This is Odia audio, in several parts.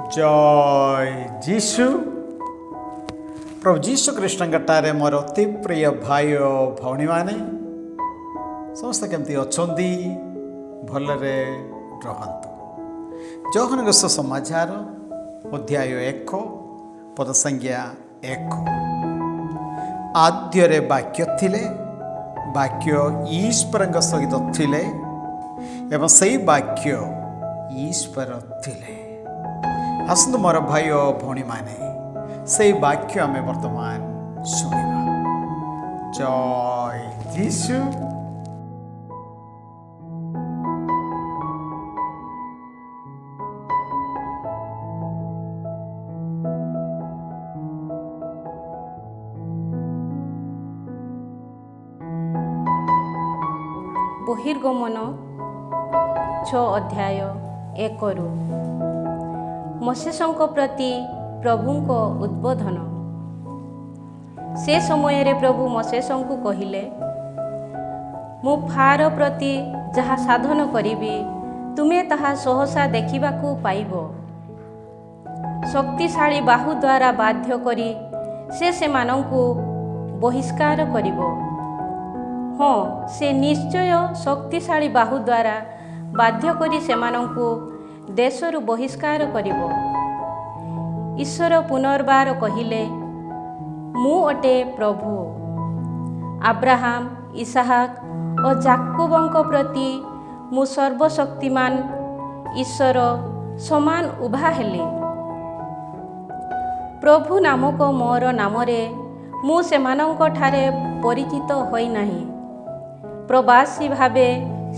जय जीशु। प्रभु जीशु कृष्णटारे मोर अति प्रिय भाई और भौणी मैंने समस्त केमती अच्छा भलरे रहतु। जौहन समाचार अध्याय 1 पद संज्ञा 1। आद्यरे वाक्य थिले, वाक्य ईश्वर सहित थिले एवं सही वाक्य ईश्वर थिले। आसतु मोर भाई और भौणी माने से वाक्य आम वर्तमान शुणा। जय जीशु। बहिर्गमन 6 अध्याय 1 मोसेसଙ୍କ प्रति प्रभुଙ୍କ उद्बोधन। से समय रे प्रभु मोसेसଙ୍କୁ कहिले, मु फार प्रति जहा साधन करिबी तुमे ताहा सहसा देखिबाकू पाइब। शक्तिशाली बाहु द्वारा बाध्य करी से सेमानंकू बहिष्कार करिब। हाँ, से निश्चय शक्तिशाली बाहु द्वारा बाध्य करी सेमानंकू देशरू बहिष्कार करिब। ईश्वर पुनर्बार कहिले, मु अटे प्रभु। अब्राहम, इसहाक और जाकोबंक प्रति मु सर्वशक्तिमान ईश्वर समान उभा हेली। प्रभु नामक मोर नामरे मु सेमानंक ठारे परिचित होई नाही। प्रवासी भावे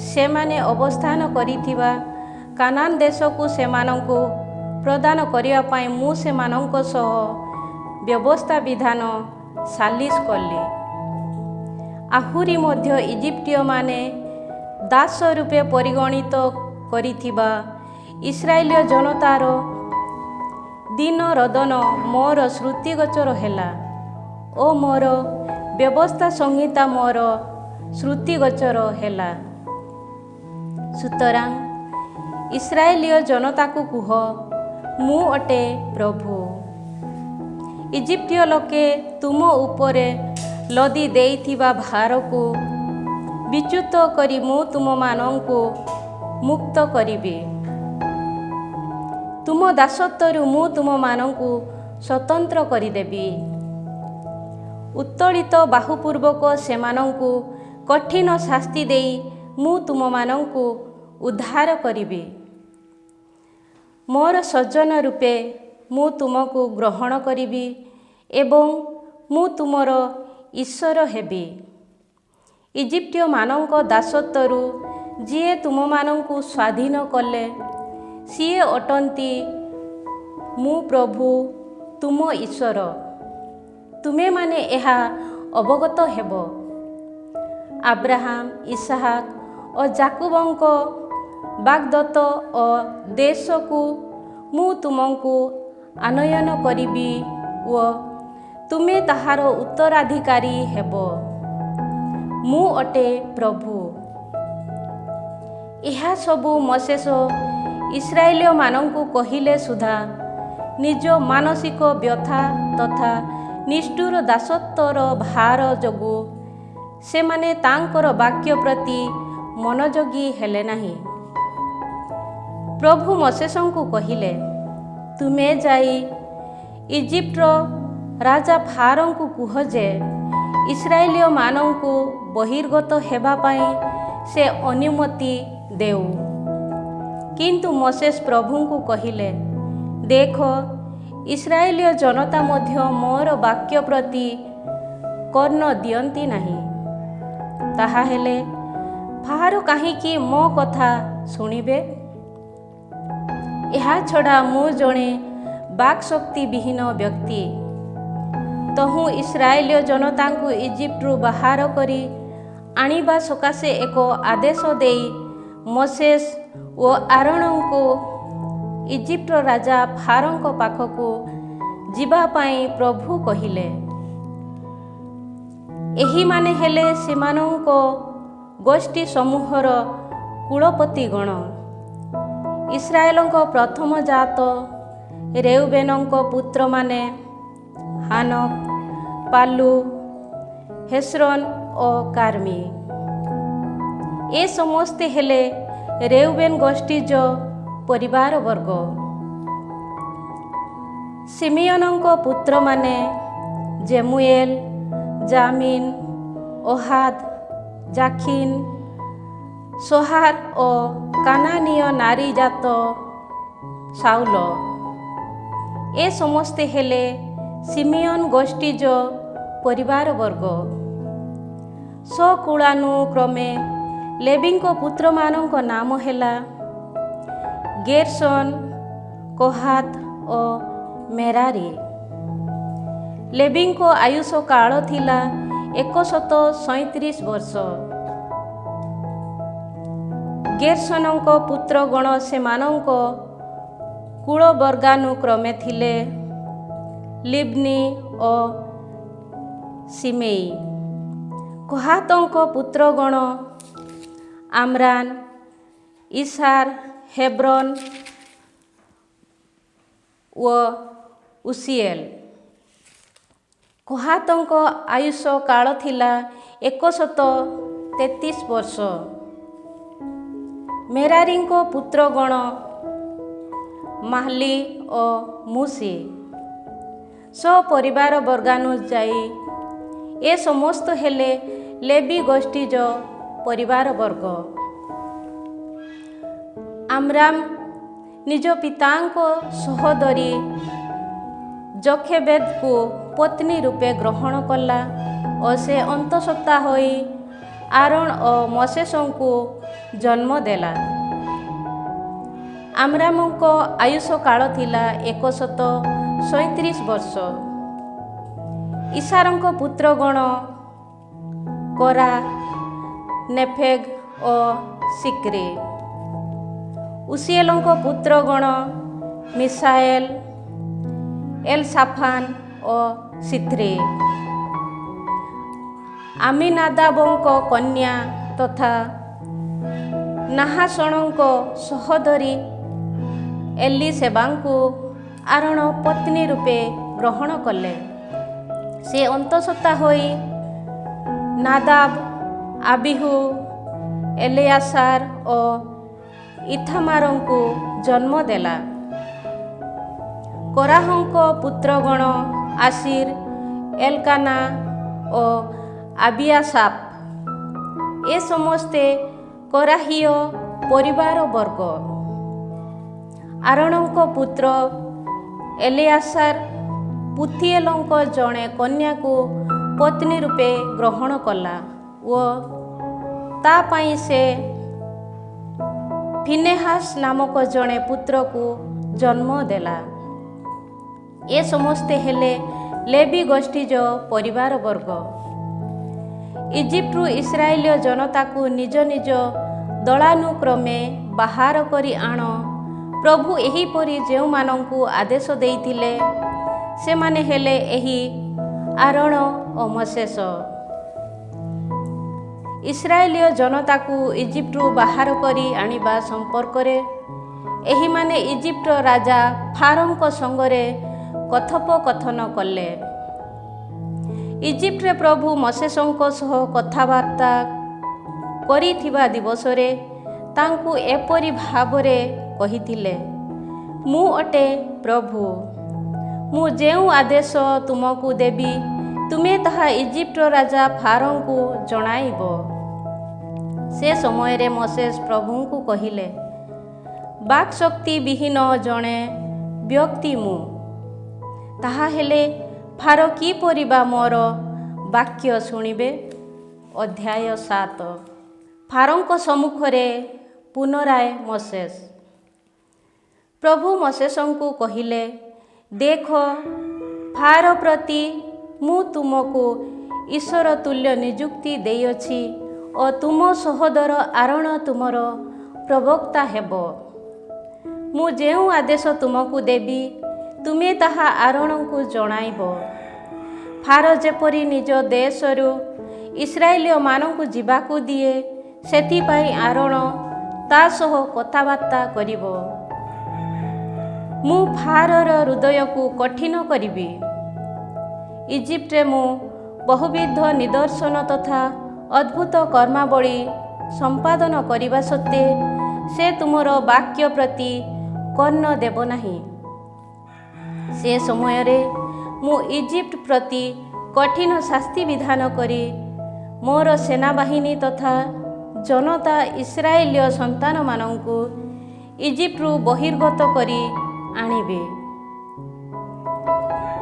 सेमाने अवस्थान करिथिबा कानान देश को सेमानंकु प्रदान करिया पाई मु सेमानंक सह व्यवस्था विधान सालिश कली। आहुरी मध्य इजिप्टिय माने दास रूपे परिगणित करिथिबा इस्राएलिय जनतार दिन रदन मोर श्रुतिगोचर हेला ओ मोर व्यवस्था संहिता मोर श्रुतिगोचर हेला। सुतरां इस्राएलिय जनता को कुह, मु अटे प्रभु। इजिप्टिय लोके तुम उपरे लदी देइथिबा भार को विच्युत करी मु तुम मानंकु मुक्त करिबी। तुम दासत्वरु मु तुम मानंकु स्वतंत्र करिदेबी। उत्तोलित बाहुपूर्वक सेमानंकु कठिन शास्ति देई मु तुम मानंकु उद्धार करिबी। मोर सज्जन रूपे मु तुमको ग्रहण करिबी एवं मु तुमर ईश्वर हेबी। इजिप्टिय मानंक दासत्वरु जिए तुम मानंकु स्वाधीन कले सिए अटंती मु प्रभु तुम ईश्वर। तुमे माने एहा अवगत हेब। अब्राहम, इसहाक और जाकोबंक बागदत्त और देश को मु तुमको आनयन करिबी व तुमे ताहार उत्तराधिकारी हेब। मु अटे प्रभु। यह सबु मोसेस इस्राएलिय मानंकु कहिले सुधा निज मानसिक व्यथा तथा निष्ठुर दासत्वर भार जोगु से माने तांकर वाक्य प्रति मनोयोगी हेले नाही। प्रभु मोसेसंकु कहिले, तुमे जाई इजिप्टर राजा फारोंकु कुह जे इस्राएलिय मानंकु बहिर्गत हेबा पाई से अनुमति देउ। किंतु मोसेस प्रभुंकु कहिले, देख इस्राएलिय जनता मध्य मोर वाक्य प्रति कर्ण दियंती नाही। ताहा हेले फारो काहीकि मो कथा शुणिबे? यह छड़ा मु जणे बाक्शक्ति विहीन व्यक्ति। तहु इस्राएलिय जनता को इजिप्टरू बाहर करी आनिबा सकाशे एक आदेश देई मोसेस ओ आरोन को इजिप्ट राजा फारोंक पाखको जिबा पाई प्रभु कहिले। एही माने हेले सेमानंक गोष्ठी समूहर कुलपति गण। इस्राएलଙ୍କ प्रथम जात ରେଉବେନଙ୍କ ପୁତ୍ରମାନେ ହାନକ, ପାଲୁ, ହେସ୍ରୋନ ଓ କାର୍ମି। ଏ ସମସ୍ତେ ହେଲେ ରେଉବେନ ଗୋଷ୍ଠୀଜ ପରିବାର ବର୍ଗ। ସିମିୟନଙ୍କ ପୁତ୍ରମାନେ ଜେମୁଏଲ, ଜାମିନ, ଓହାଦ, ଜାଖିନ, ସୋହାର ଓ କାନାନୀୟ ନାରୀ ଜାତ ସାଉଲ। ଏ ସମସ୍ତେ ହେଲେ ସିମିୟନ ଗୋଷ୍ଠୀଜ ପରିବାର ବର୍ଗ। ସକୁଳାନୁକ୍ରମେ ଲେବୀଙ୍କ ପୁତ୍ରମାନଙ୍କ ନାମ ହେଲା ଗେର୍ସନ, କୋହାତ ଓ ମେରାରୀ। ଲେବୀଙ୍କ ଆୟୁଷ କାଳ ଥିଲା 137 ବର୍ଷ। ଗେର୍ସନଙ୍କ ପୁତ୍ରଗଣ ସେମାନଙ୍କ କୁଳବର୍ଗାନୁକ୍ରମେ ଥିଲେ ଲିବ୍ନି ଓ ସିମେଇ। କୋହାତଙ୍କ ପୁତ୍ରଗଣ ଆମ୍ରାନ, ଇସାର, ହେବ୍ରୋନ ଓ ଉସିଏଲ। କୋହାତଙ୍କ ଆୟୁଷ କାଳ ଥିଲା 133 ବର୍ଷ। ମେରାରୀଙ୍କ ପୁତ୍ରଗଣ ମାହଲି ଓ ମୁସି। ସପରିବାର ବର୍ଗାନୁଯାୟୀ ଏ ସମସ୍ତ ହେଲେ ଲେବୀ ଗୋଷ୍ଠୀଜ ପରିବାର ବର୍ଗ। ଆମ୍ରାମ ନିଜ ପିତାଙ୍କ ସହୋଦରୀ ଯୋଖେବେଦକୁ ପତ୍ନୀ ରୂପେ ଗ୍ରହଣ କଲା ଓ ସେ ଅନ୍ତଃସତ୍ତ୍ୱା ହୋଇ ଆରୋନ ଓ ମୋସେସଙ୍କୁ ଜନ୍ମ ଦେଲା। ଆମ୍ରାମଙ୍କ ଆୟୁଷ କାଳ ଥିଲା 137 ବର୍ଷ। ଇସାରଙ୍କ ପୁତ୍ରଗଣ କୋରା, ନେଫେଗ ଓ ସିକ୍ରି। ଉସିଏଲଙ୍କ ପୁତ୍ରଗଣ ମିସାଏଲ, ଏଲସାଫାନ ଓ ସିଥ୍ରି। ଆମିନାଦାବଙ୍କ କନ୍ୟା ତଥା ନାହାଶଣଙ୍କ ସହୋଦରୀ ଏଲିସେବାଙ୍କୁ ଆରୋନ ପତ୍ନୀ ରୂପେ ଗ୍ରହଣ କଲେ। ସେ ଅନ୍ତଃସତ୍ତ୍ୱା ହୋଇ ନାଦାବ, ଆବିହୁ, ଏଲେଆସାର ଓ ଇଥାମାରଙ୍କୁ ଜନ୍ମ ଦେଲା। କୋରାହଙ୍କ ପୁତ୍ରଗଣ ଆସିର, ଏଲକାନା ଓ ଆବିଆସାପ। ଏ ସମସ୍ତେ କୋରାହୀୟ ପରିବାର ବର୍ଗ। ଆରୋନଙ୍କ ପୁତ୍ର ଏଲେଆସାର ପୁଥିଏଲଙ୍କ ଜଣେ କନ୍ୟାକୁ ପତ୍ନୀ ରୂପେ ଗ୍ରହଣ କଲା ଓ ତା ପାଇଁ ସେ ଫିନେହାସ ନାମକ ଜଣେ ପୁତ୍ରକୁ ଜନ୍ମ ଦେଲା। ଏ ସମସ୍ତେ ହେଲେ ଲେବୀ ଗୋଷ୍ଠୀଜ ପରିବାର ବର୍ଗ। ଇଜିପ୍ଟରୁ ଇସ୍ରାଏଲୀୟ ଜନତାକୁ ନିଜ ନିଜ ଦଳାନୁକ୍ରମେ ବାହାର କରି ଆଣ। ପ୍ରଭୁ ଏହିପରି ଯେଉଁମାନଙ୍କୁ ଆଦେଶ ଦେଇଥିଲେ ସେମାନେ ହେଲେ ଏହି ଆରୋନ ଓ ମୋସେସ। ଇସ୍ରାଏଲୀୟ ଜନତାକୁ ଇଜିପ୍ଟରୁ ବାହାର କରି ଆଣିବା ସମ୍ପର୍କରେ ଏହିମାନେ ଇଜିପ୍ଟର ରାଜା ଫାରୋଙ୍କ ସଙ୍ଗରେ କଥୋପକଥନ କଲେ। ଇଜିପ୍ଟରେ ପ୍ରଭୁ ମୋସେସଙ୍କ ସହ କଥାବାର୍ତ୍ତା କରିଥିବା ଦିବସରେ ତାଙ୍କୁ ଏପରି ଭାବରେ କହିଥିଲେ, ମୁଁ ଅଟେ ପ୍ରଭୁ। ମୁଁ ଯେଉଁ ଆଦେଶ ତୁମକୁ ଦେବି ତୁମେ ତାହା ଇଜିପ୍ଟର ରାଜା ଫାରୋଙ୍କୁ ଜଣାଇବ। ସେ ସମୟରେ ମୋସେସ ପ୍ରଭୁଙ୍କୁ କହିଲେ, ବାକ୍‌ଶକ୍ତି ବିହୀନ ଜଣେ ବ୍ୟକ୍ତି ମୁଁ। ତାହାହେଲେ ଫାରୋ କିପରି ବା ମୋର ବାକ୍ୟ ଶୁଣିବେ? ଅଧ୍ୟାୟ 7। ଫାରୋଙ୍କ ସମ୍ମୁଖରେ ପୁନରାୟ ମୋସେସ। ପ୍ରଭୁ ମୋସେସଙ୍କୁ କହିଲେ, ଦେଖ, ଫାରୋ ପ୍ରତି ମୁଁ ତୁମକୁ ଈଶ୍ୱର ତୁଲ୍ୟ ନିଯୁକ୍ତି ଦେଇଅଛି ଓ ତୁମ ସହୋଦର ଆରୋନ ତୁମର ପ୍ରବକ୍ତା ହେବ। ମୁଁ ଯେଉଁ ଆଦେଶ ତୁମକୁ ଦେବି ତୁମେ ତାହା ଆରୋନଙ୍କୁ ଜଣାଇବ। ଫାରୋ ଯେପରି ନିଜ ଦେଶରୁ ଇସ୍ରାଏଲୀୟମାନଙ୍କୁ ଯିବାକୁ ଦିଏ ସେଥିପାଇଁ ଆରୋନ ତା ସହ କଥାବାର୍ତ୍ତା କରିବ। ମୁଁ ଫାରୋର ହୃଦୟକୁ କଠିନ କରିବି। ଇଜିପ୍ଟରେ ମୁଁ ବହୁବିଧ ନିଦର୍ଶନ ତଥା ଅଦ୍ଭୁତ କର୍ମାବଳୀ ସମ୍ପାଦନ କରିବା ସତ୍ତ୍ୱେ ସେ ତୁମର ବାକ୍ୟ ପ୍ରତି କର୍ଣ୍ଣ ଦେବ ନାହିଁ। ସେ ସମୟରେ ମୁଁ ଇଜିପ୍ଟ ପ୍ରତି କଠିନ ଶାସ୍ତି ବିଧାନ କରି ମୋର ସେନାବାହିନୀ ତଥା ଜନତା ଇସ୍ରାଏଲୀୟ ସନ୍ତାନମାନଙ୍କୁ ଇଜିପ୍ଟରୁ ବହିର୍ଗତ କରି ଆଣିବେ।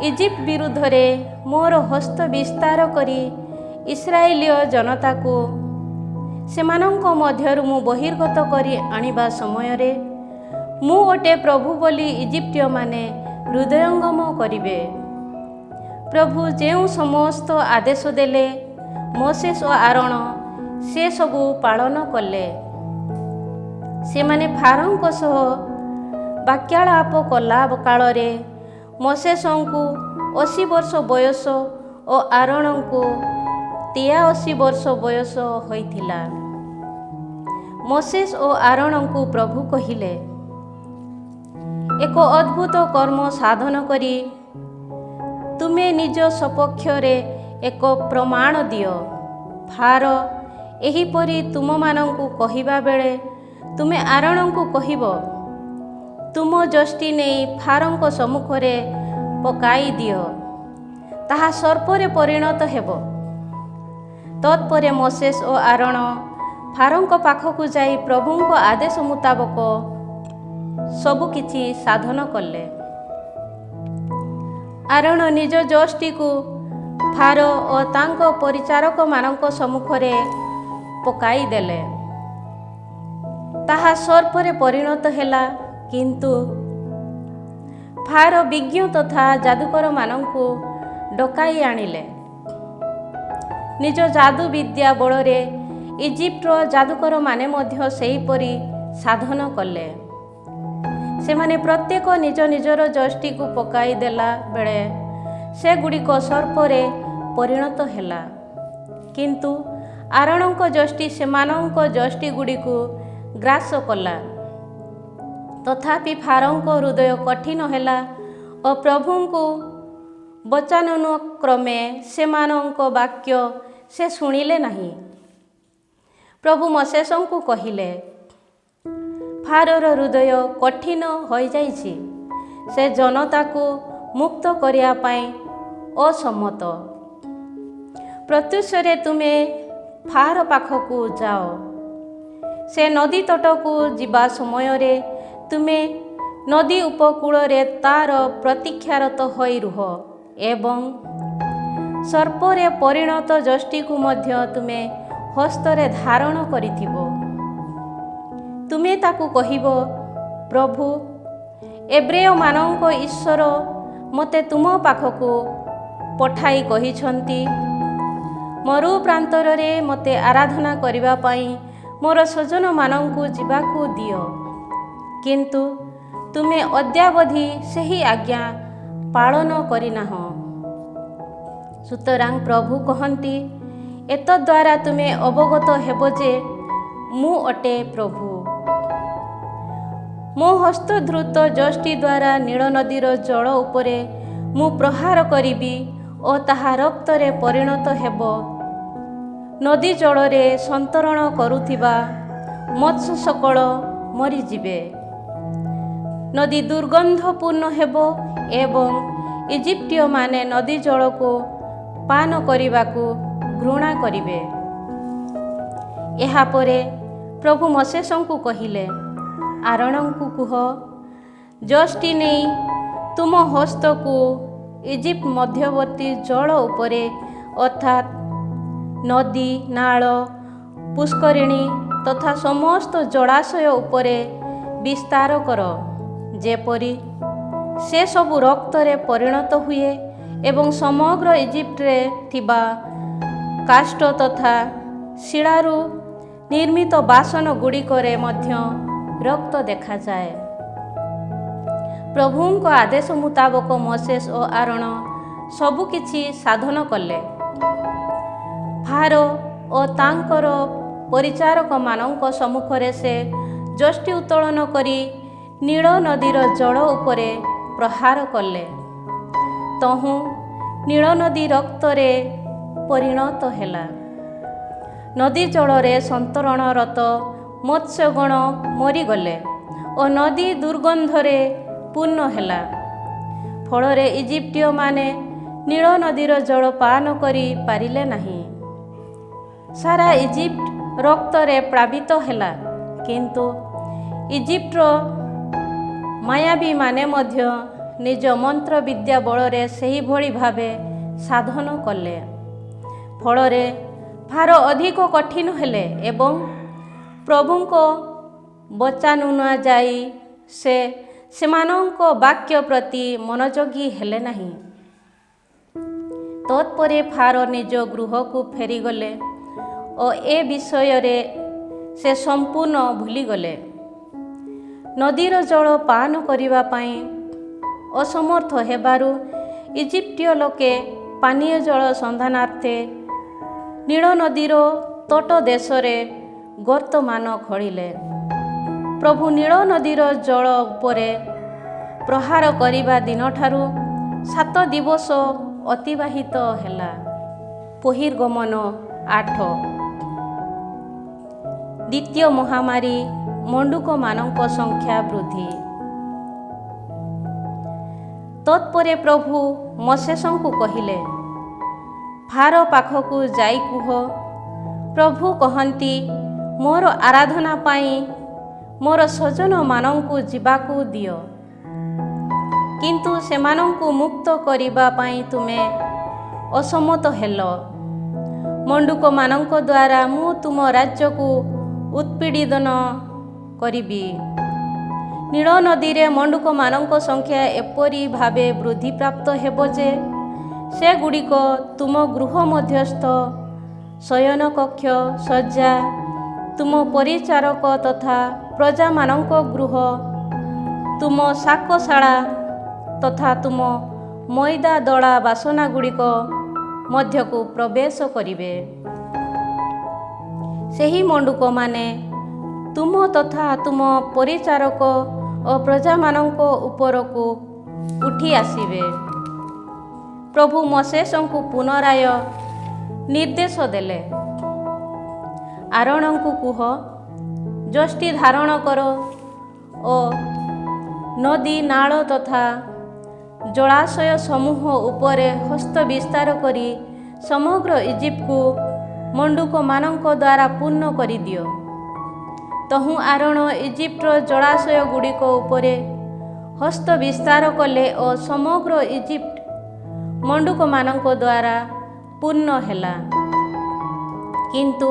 ଇଜିପ୍ଟ ବିରୁଦ୍ଧରେ ମୋର ହସ୍ତ ବିସ୍ତାର କରି ଇସ୍ରାଏଲୀୟ ଜନତାକୁ ସେମାନଙ୍କ ମଧ୍ୟରୁ ମୁଁ ବହିର୍ଗତ କରି ଆଣିବା ସମୟରେ ମୁଁ ଅଟେ ପ୍ରଭୁ ବୋଲି ଇଜିପ୍ଟୀୟମାନେ ହୃଦୟଙ୍ଗମ କରିବେ। ପ୍ରଭୁ ଯେଉଁ ସମସ୍ତ ଆଦେଶ ଦେଲେ ମୋଶେସ୍ ଓ ଆରୋନ ସେସବୁ ପାଳନ କଲେ। ସେମାନେ ଫାରୋଙ୍କ ସହ ବାକ୍ୟାଳାପ କଲା କାଳରେ ମୋଶେସଙ୍କୁ 80 ବର୍ଷ ବୟସ ଓ ଆରୋନଙ୍କୁ 83 ବର୍ଷ ବୟସ ହୋଇଥିଲା। ମୋଶେସ୍ ଓ ଆରୋନଙ୍କୁ ପ୍ରଭୁ କହିଲେ, ଏକ ଅଦ୍ଭୁତ କର୍ମ ସାଧନ କରି ତୁମେ ନିଜ ସପକ୍ଷରେ ଏକ ପ୍ରମାଣ ଦିଅ। ଫାରୋ ଏହିପରି ତୁମମାନଙ୍କୁ କହିବା ବେଳେ ତୁମେ ଆରୋନଙ୍କୁ କହିବ, ତୁମ ଯଷ୍ଟି ନେଇ ଫାରୋଙ୍କ ସମ୍ମୁଖରେ ପକାଇ ଦିଅ, ତାହା ସର୍ପରେ ପରିଣତ ହେବ। ତତ୍ପରେ ମୋଶେସ୍ ଓ ଆରୋନ ଫାରୋଙ୍କ ପାଖକୁ ଯାଇ ପ୍ରଭୁଙ୍କ ଆଦେଶ ମୁତାବକ ସବୁକିଛି ସାଧନ କଲେ। ଆରୋନ ନିଜ ଯଷ୍ଟିକୁ ଫାରୋ ଓ ତାଙ୍କ ପରିଚାରକମାନଙ୍କ ସମ୍ମୁଖରେ ପକାଇ ଦେଲେ। ତାହା ସର୍ପରେ ପରିଣତ ହେଲା। କିନ୍ତୁ ଫାରୋ ବିଜ୍ଞ ତଥା ଯାଦୁକରମାନଙ୍କୁ ଡକାଇ ଆଣିଲେ। ନିଜ ଯାଦୁ ବିଦ୍ୟା ବଳରେ ଇଜିପ୍ଟର ଯାଦୁକରମାନେ ମଧ୍ୟ ସେହିପରି ସାଧନ କଲେ। ସେମାନେ ପ୍ରତ୍ୟେକ ନିଜ ନିଜର ଯଷ୍ଟିକୁ ପକାଇ ଦେଲା ବେଳେ ସେଗୁଡ଼ିକ ସର୍ପରେ ପରିଣତ ହେଲା। କିନ୍ତୁ ଆରୋନଙ୍କ ଯଷ୍ଟି ସେମାନଙ୍କ ଯଷ୍ଟିଗୁଡ଼ିକୁ ଗ୍ରାସ କଲା। ତଥାପି ଫାରୋଙ୍କ ହୃଦୟ କଠିନ ହେଲା ଓ ପ୍ରଭୁଙ୍କୁ ବଚାନନୁକ୍ରମେ ସେମାନଙ୍କ ବାକ୍ୟ ସେ ଶୁଣିଲେ ନାହିଁ। ପ୍ରଭୁ ମୋଶେସଙ୍କୁ କହିଲେ, ଫାରୋର ହୃଦୟ କଠିନ ହୋଇଯାଇଛି, ସେ ଜନତାକୁ ମୁକ୍ତ କରିବା ପାଇଁ ଅସମ୍ମତ। ପ୍ରତ୍ୟୁଷରେ ତୁମେ ଫାରୋ ପାଖକୁ ଯାଅ। ସେ ନଦୀ ତଟକୁ ଯିବା ସମୟରେ ତୁମେ ନଦୀ ଉପକୂଳରେ ତାର ପ୍ରତୀକ୍ଷାରତ ହୋଇ ରୁହ ଏବଂ ସର୍ପରେ ପରିଣତ ଯଷ୍ଟିକୁ ମଧ୍ୟ ତୁମେ ହସ୍ତରେ ଧାରଣ କରିଥିବ। ତୁମେ ତାକୁ କହିବ, ପ୍ରଭୁ ଏବ୍ରେୟମାନଙ୍କ ଈଶ୍ୱର ମୋତେ ତୁମ ପାଖକୁ ପଠାଇ କହିଛନ୍ତି, ମରୁ ପ୍ରାନ୍ତରରେ ମୋତେ ଆରାଧନା କରିବା ପାଇଁ ମୋର ସ୍ୱଜନମାନଙ୍କୁ ଯିବାକୁ ଦିଅ। କିନ୍ତୁ ତୁମେ ଅଦ୍ୟାବଧି ସେହି ଆଜ୍ଞା ପାଳନ କରିନାହଁ। ସୁତରାଂ ପ୍ରଭୁ କହନ୍ତି, ଏତଦ୍ୱାରା ତୁମେ ଅବଗତ ହେବ ଯେ ମୁଁ ଅଟେ ପ୍ରଭୁ। ମୋ ହସ୍ତଧୃତ ଯଷ୍ଟି ଦ୍ୱାରା ନୀଳ ନଦୀର ଜଳ ଉପରେ ମୁଁ ପ୍ରହାର କରିବି ଓ ତାହା ରକ୍ତରେ ପରିଣତ ହେବ। ନଦୀ ଜଳରେ ସନ୍ତରଣ କରୁଥିବା ମତ୍ସ୍ୟ ସକଳ ମରିଯିବେ। ନଦୀ ଦୁର୍ଗନ୍ଧପୂର୍ଣ୍ଣ ହେବ ଏବଂ ଇଜିପ୍ଟୀୟମାନେ ନଦୀ ଜଳକୁ ପାନ କରିବାକୁ ଘୃଣା କରିବେ। ଏହାପରେ ପ୍ରଭୁ ମୋଶେସଙ୍କୁ କହିଲେ, ଆରୋନଙ୍କୁ କୁହ, ଯଷ୍ଟି ନେଇ ତୁମ ହସ୍ତକୁ ଇଜିପ୍ଟ ମଧ୍ୟବର୍ତ୍ତୀ ଜଳ ଉପରେ ଅର୍ଥାତ୍ ନଦୀ, ନାଳ, ପୁଷ୍କରିଣୀ ତଥା ସମସ୍ତ ଜଳାଶୟ ଉପରେ ବିସ୍ତାର କର, ଯେପରି ସେସବୁ ରକ୍ତରେ ପରିଣତ ହୁଏ ଏବଂ ସମଗ୍ର ଇଜିପ୍ଟରେ ଥିବା କାଷ୍ଠ ତଥା ଶିଳାରୁ ନିର୍ମିତ ବାସନ ଗୁଡ଼ିକରେ ମଧ୍ୟ ରକ୍ତ ଦେଖାଯାଏ। ପ୍ରଭୁଙ୍କ ଆଦେଶ ମୁତାବକ ମୋଶେସ୍ ଓ ଆରୋନ ସବୁକିଛି ସାଧନ କଲେ। ଫାରୋ ଓ ତାଙ୍କର ପରିଚାରକମାନଙ୍କ ସମ୍ମୁଖରେ ସେ ଯଷ୍ଟି ଉତ୍ତୋଳନ କରି ନୀଳ ନଦୀର ଜଳ ଉପରେ ପ୍ରହାର କଲେ। ତହୁଁ ନୀଳ ନଦୀ ରକ୍ତରେ ପରିଣତ ହେଲା। ନଦୀ ଜଳରେ ସନ୍ତରଣରତ ମତ୍ସ୍ୟଗଣ ମରିଗଲେ ଓ ନଦୀ ଦୁର୍ଗନ୍ଧରେ ପୂର୍ଣ୍ଣ ହେଲା। ଫଳରେ ଇଜିପ୍ଟୀୟମାନେ ନୀଳ ନଦୀର ଜଳ ପାନ କରି ପାରିଲେ ନାହିଁ। ସାରା ଇଜିପ୍ଟ ରକ୍ତରେ ପ୍ଳାବିତ ହେଲା। କିନ୍ତୁ ଇଜିପ୍ଟର ମାୟାବୀମାନେ ମଧ୍ୟ ନିଜ ମନ୍ତ୍ର ବିଦ୍ୟା ବଳରେ ସେହିଭଳି ଭାବେ ସାଧନ କଲେ। ଫଳରେ ଭାର ଅଧିକ କଠିନ ହେଲେ ଏବଂ ପ୍ରଭୁଙ୍କ ବଚାନୁଯାୟୀ ସେମାନଙ୍କ ବାକ୍ୟ ପ୍ରତି ମନୋଯୋଗୀ ହେଲେ ନାହିଁ। ତତ୍ପରେ ଫାର ନିଜ ଗୃହକୁ ଫେରିଗଲେ ଓ ଏ ବିଷୟରେ ସେ ସମ୍ପୂର୍ଣ୍ଣ ଭୁଲିଗଲେ। ନଦୀର ଜଳ ପାନ କରିବା ପାଇଁ ଅସମର୍ଥ ହେବାରୁ ଇଜିପ୍ଟୀୟ ଲୋକେ ପାନୀୟ ଜଳ ସନ୍ଧାନାର୍ଥେ ନୀଳ ନଦୀର ତଟ ଦେଶରେ ଗର୍ତ୍ତମାନ ଖୋଳିଲେ। ପ୍ରଭୁ ନୀଳ ନଦୀର ଜଳ ଉପରେ ପ୍ରହାର କରିବା ଦିନଠାରୁ 7 ଦିବସ ଅତିବାହିତ ହେଲା। ବହିର୍ଗମନ 8। ଦ୍ୱିତୀୟ ମହାମାରୀ ମଣ୍ଡୁକମାନଙ୍କ ସଂଖ୍ୟା ବୃଦ୍ଧି। ତତ୍ପରେ ପ୍ରଭୁ ମୋଶେସଙ୍କୁ କହିଲେ, ଫାର ପାଖକୁ ଯାଇ କୁହ, ପ୍ରଭୁ କହନ୍ତି, ମୋର ଆରାଧନା ପାଇଁ ମୋର ସଜ୍ଜନମାନଙ୍କୁ ଯିବାକୁ ଦିଅ। କିନ୍ତୁ ସେମାନଙ୍କୁ ମୁକ୍ତ କରିବା ପାଇଁ ତୁମେ ଅସମ୍ମତ ହେଲ। ମଣ୍ଡୁକମାନଙ୍କ ଦ୍ୱାରା ମୁଁ ତୁମ ରାଜ୍ୟକୁ ଉତ୍ପୀଡ଼ିନ କରିବି। ନୀଳ ନଦୀରେ ମଣ୍ଡୁକମାନଙ୍କ ସଂଖ୍ୟା ଏପରି ଭାବେ ବୃଦ୍ଧିପ୍ରାପ୍ତ ହେବ ଯେ ସେଗୁଡ଼ିକ ତୁମ ଗୃହ ମଧ୍ୟସ୍ଥ ଶୟନକକ୍ଷ, ଶଯ୍ୟା, ତୁମ ପରିଚାରକ ତଥା ପ୍ରଜାମାନଙ୍କ ଗୃହ, ତୁମ ସାକଶାଳା ତଥା ତୁମ ମଇଦା ଦଳା ବାସନଗୁଡ଼ିକ ମଧ୍ୟକୁ ପ୍ରବେଶ କରିବେ। ସେହି ମଣ୍ଡୁକମାନେ ତୁମ ତଥା ତୁମ ପରିଚାରକ ଓ ପ୍ରଜାମାନଙ୍କ ଉପରକୁ ଉଠି ଆସିବେ। ପ୍ରଭୁ ମୋଶେସଙ୍କୁ ପୁନରାୟ ନିର୍ଦ୍ଦେଶ ଦେଲେ, ଆରୋନଙ୍କୁ କୁହ, ଯଷ୍ଟି ଧାରଣ କର ଓ ନଦୀ, ନାଳ ତଥା ଜଳାଶୟ ସମୂହ ଉପରେ ହସ୍ତ ବିସ୍ତାର କରି ସମଗ୍ର ଇଜିପ୍ଟକୁ ମଣ୍ଡୁକମାନଙ୍କ ଦ୍ୱାରା ପୂର୍ଣ୍ଣ କରିଦିଅ। ତହୁଁ ଆରୋନ ଇଜିପ୍ଟର ଜଳାଶୟ ଗୁଡ଼ିକ ଉପରେ ହସ୍ତ ବିସ୍ତାର କଲେ ଓ ସମଗ୍ର ଇଜିପ୍ଟ ମଣ୍ଡୁକମାନଙ୍କ ଦ୍ୱାରା ପୂର୍ଣ୍ଣ ହେଲା। କିନ୍ତୁ